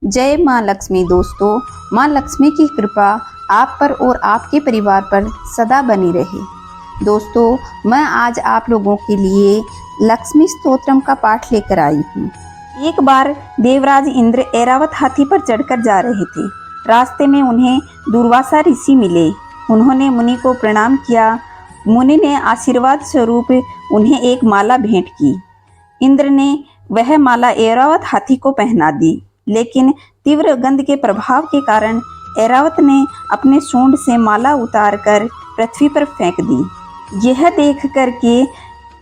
जय माँ लक्ष्मी। दोस्तों, माँ लक्ष्मी की कृपा आप पर और आपके परिवार पर सदा बनी रहे। दोस्तों, मैं आज आप लोगों के लिए लक्ष्मी स्तोत्रम का पाठ लेकर आई हूँ। एक बार देवराज इंद्र ऐरावत हाथी पर चढ़कर जा रहे थे। रास्ते में उन्हें दुर्वासा ऋषि मिले। उन्होंने मुनि को प्रणाम किया। मुनि ने आशीर्वाद स्वरूप उन्हें एक माला भेंट की। इंद्र ने वह माला ऐरावत हाथी को पहना दी, लेकिन तीव्र गंध के प्रभाव के कारण ऐरावत ने अपने सूंड से माला उतारकर पृथ्वी पर फेंक दी। यह देख कर के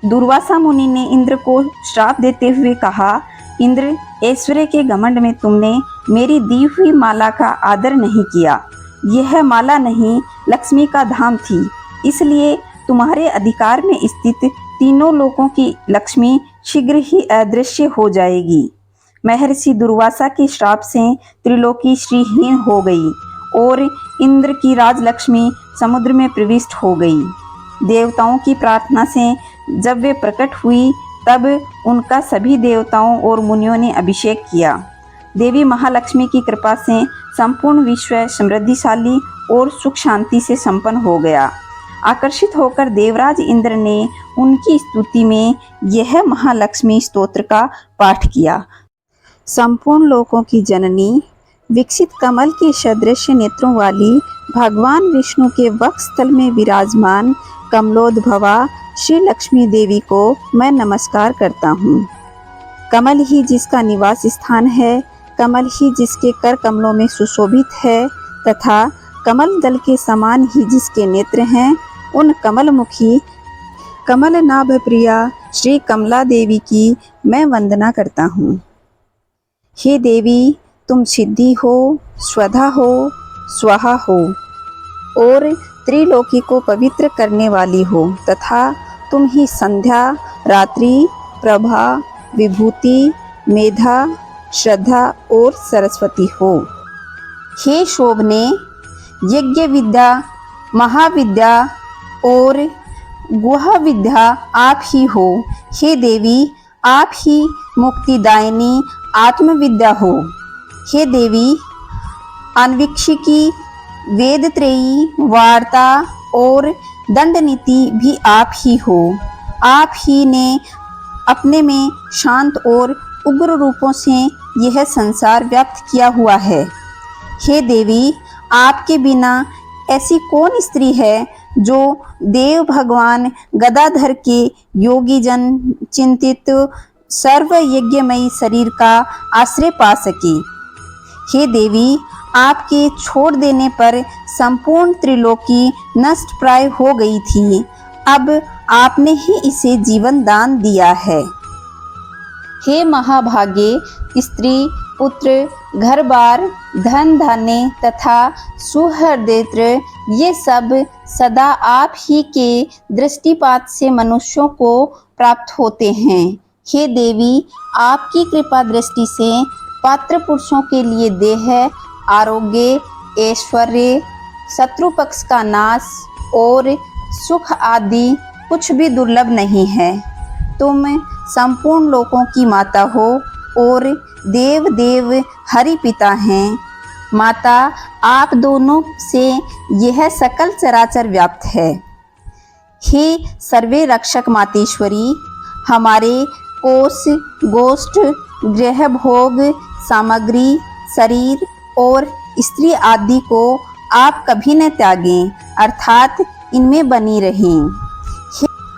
दुर्वासा मुनि ने इंद्र को श्राप देते हुए कहा, इंद्र, ऐश्वर्य के घमंड में तुमने मेरी दी हुई माला का आदर नहीं किया। यह माला नहीं, लक्ष्मी का धाम थी, इसलिए तुम्हारे अधिकार में स्थित तीनों लोकों की लक्ष्मी शीघ्र ही अदृश्य हो जाएगी। महर्षि दुर्वासा के श्राप से त्रिलोकी श्रीहीन हो गई और इंद्र की राजलक्ष्मी समुद्र में प्रविष्ट हो गई। देवताओं की प्रार्थना से जब वे प्रकट हुई, तब उनका सभी देवताओं और मुनियों ने अभिषेक किया। देवी महालक्ष्मी की कृपा से संपूर्ण विश्व समृद्धिशाली और सुख शांति से संपन्न हो गया। आकर्षित होकर देवराज इंद्र ने उनकी स्तुति में यह महालक्ष्मी स्तोत्र का पाठ किया। संपूर्ण लोकों की जननी, विकसित कमल के सदृश नेत्रों वाली भगवान विष्णु के वक्षस्थल में विराजमान कमलोद्भवा श्री लक्ष्मी देवी को मैं नमस्कार करता हूँ। कमल ही जिसका निवास स्थान है, कमल ही जिसके कर कमलों में सुशोभित है तथा कमल दल के समान ही जिसके नेत्र हैं, उन कमलमुखी कमल नाभ प्रिया श्री कमला देवी की मैं वंदना करता हूँ। हे देवी, तुम सिद्धि हो, स्वधा हो, स्वाहा हो और त्रिलोकी को पवित्र करने वाली हो तथा तुम ही संध्या, रात्रि, प्रभा, विभूति, मेधा, श्रद्धा और सरस्वती हो। हे शोभने, यज्ञ विद्या, महाविद्या और गुह विद्या आप ही हो। हे देवी, आप ही मुक्तिदायिनी आत्मविद्या हो। हे देवी, अन्वीक्षिकी, वेदत्रयी, वार्ता और दंड नीति भी आप ही हो। आप ही ने अपने में शांत और उग्र रूपों से यह संसार व्याप्त किया हुआ है। हे देवी, आपके बिना ऐसी कौन स्त्री है जो देव भगवान गदाधर के योगी जन चिंतित सर्व यज्ञमयी शरीर का आश्रय पा सके। हे देवी, आपके छोड़ देने पर संपूर्ण त्रिलोकी नष्ट प्राय हो गई थी, अब आपने ही इसे जीवन दान दिया है। हे महाभागे, स्त्री, पुत्र, घर बार, धन धान्य तथा सुहृदयत्र, ये सब सदा आप ही के दृष्टिपात से मनुष्यों को प्राप्त होते हैं। हे देवी, आपकी कृपा दृष्टि से पात्र पुरुषों के लिए देह, आरोग्य, ऐश्वर्य, शत्रु पक्ष का नाश और सुख आदि कुछ भी दुर्लभ नहीं है। तुम संपूर्ण लोकों की माता हो और देव देव हरि पिता हैं। माता, आप दोनों से यह सकल चराचर व्याप्त है। हे सर्वे रक्षक मातेश्वरी, हमारे कोष, गोष्ठ, गृह भोग, सामग्री, शरीर और स्त्री आदि को आप कभी न त्यागें, अर्थात इनमें बनी रहें।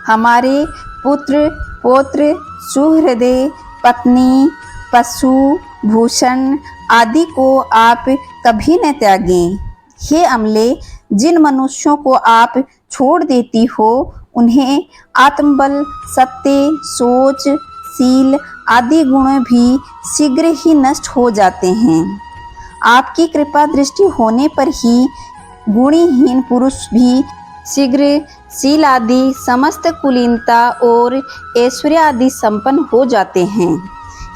हमारे पुत्र, पौत्र, सुहृदय, पत्नी, पशु, भूषण आदि को आप कभी न त्यागें। हे अमले, जिन मनुष्यों को आप छोड़ देती हो, उन्हें आत्मबल, सत्य, सोच, शील आदि गुण भी शीघ्र ही नष्ट हो जाते हैं। आपकी कृपा दृष्टि होने पर ही गुणहीन पुरुष भी शीघ्र शील आदि समस्त कुलीनता और ऐश्वर्य आदि संपन्न हो जाते हैं।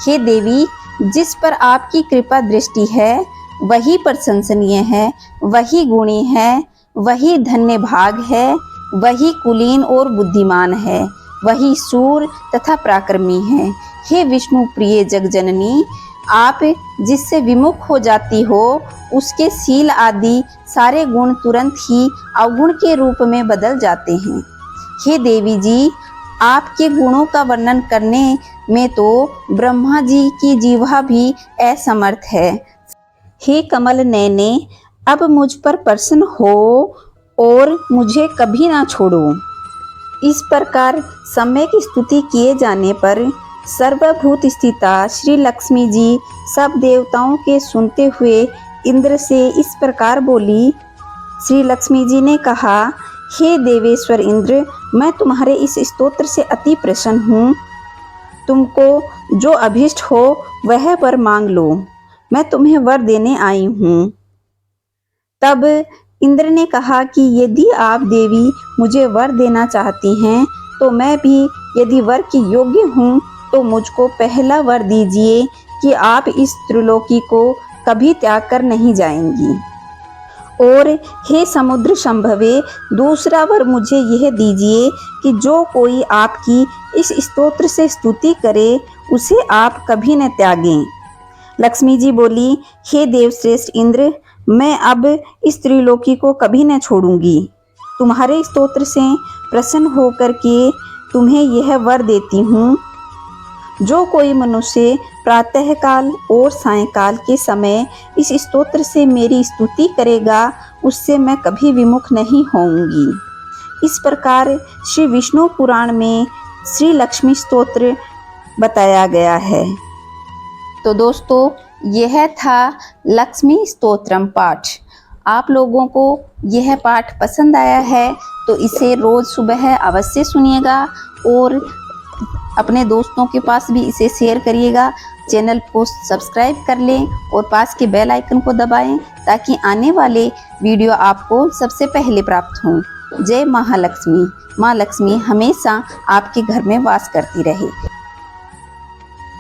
हे देवी, जिस पर आपकी कृपा दृष्टि है वही प्रशंसनीय है, वही गुणी है, वही धन्य भाग है, वही कुलीन और बुद्धिमान है, वही शूर तथा पराक्रमी है। हे विष्णु प्रिय जगजननी, आप जिससे विमुख हो जाती हो उसके शील आदि सारे गुण तुरंत ही अवगुण के रूप में बदल जाते हैं। हे देवी जी, आपके गुणों का वर्णन करने में तो ब्रह्मा जी की जीवा भी असमर्थ है। हे कमल नयने, अब मुझ पर प्रसन्न हो और मुझे कभी ना छोड़ो। इस प्रकार सम्यक स्तुति किए जाने पर सर्वभूत स्थिता श्री लक्ष्मी जी सब देवताओं के सुनते हुए इंद्र से इस प्रकार बोली। श्री लक्ष्मी जी ने कहा, हे देवेश्वर इंद्र, मैं तुम्हारे इस स्तोत्र से अति प्रसन्न हूँ। तुमको जो अभिष्ट हो वह वर मांग लो, मैं तुम्हें वर देने आई हूँ। तब इंद्र ने कहा कि यदि आप देवी मुझे वर देना चाहती हैं तो मैं भी यदि वर की योग्य हूँ तो मुझको पहला वर दीजिए कि आप इस त्रिलोकी को कभी त्याग कर नहीं जाएंगी। और हे समुद्र संभवे, दूसरा वर मुझे यह दीजिए कि जो कोई आपकी इस स्तोत्र से स्तुति करे उसे आप कभी न त्यागें। लक्ष्मी जी बोली, हे देवश्रेष्ठ इंद्र, मैं अब इस त्रिलोकी को कभी न छोड़ूंगी। तुम्हारे स्तोत्र से प्रसन्न होकर के तुम्हें यह वर देती हूँ। जो कोई मनुष्य प्रातःकाल और सायंकाल के समय इस स्तोत्र से मेरी स्तुति करेगा उससे मैं कभी विमुख नहीं होऊंगी। इस प्रकार श्री विष्णु पुराण में श्री लक्ष्मी स्तोत्र बताया गया है। तो दोस्तों, यह था लक्ष्मी स्तोत्रम पाठ। आप लोगों को यह पाठ पसंद आया है तो इसे रोज़ सुबह अवश्य सुनिएगा और अपने दोस्तों के पास भी इसे शेयर करिएगा। चैनल को सब्सक्राइब कर लें और पास के बेल आइकन को दबाएं ताकि आने वाले वीडियो आपको सबसे पहले प्राप्त हों। जय महालक्ष्मी। माँ लक्ष्मी हमेशा आपके घर में वास करती रहे।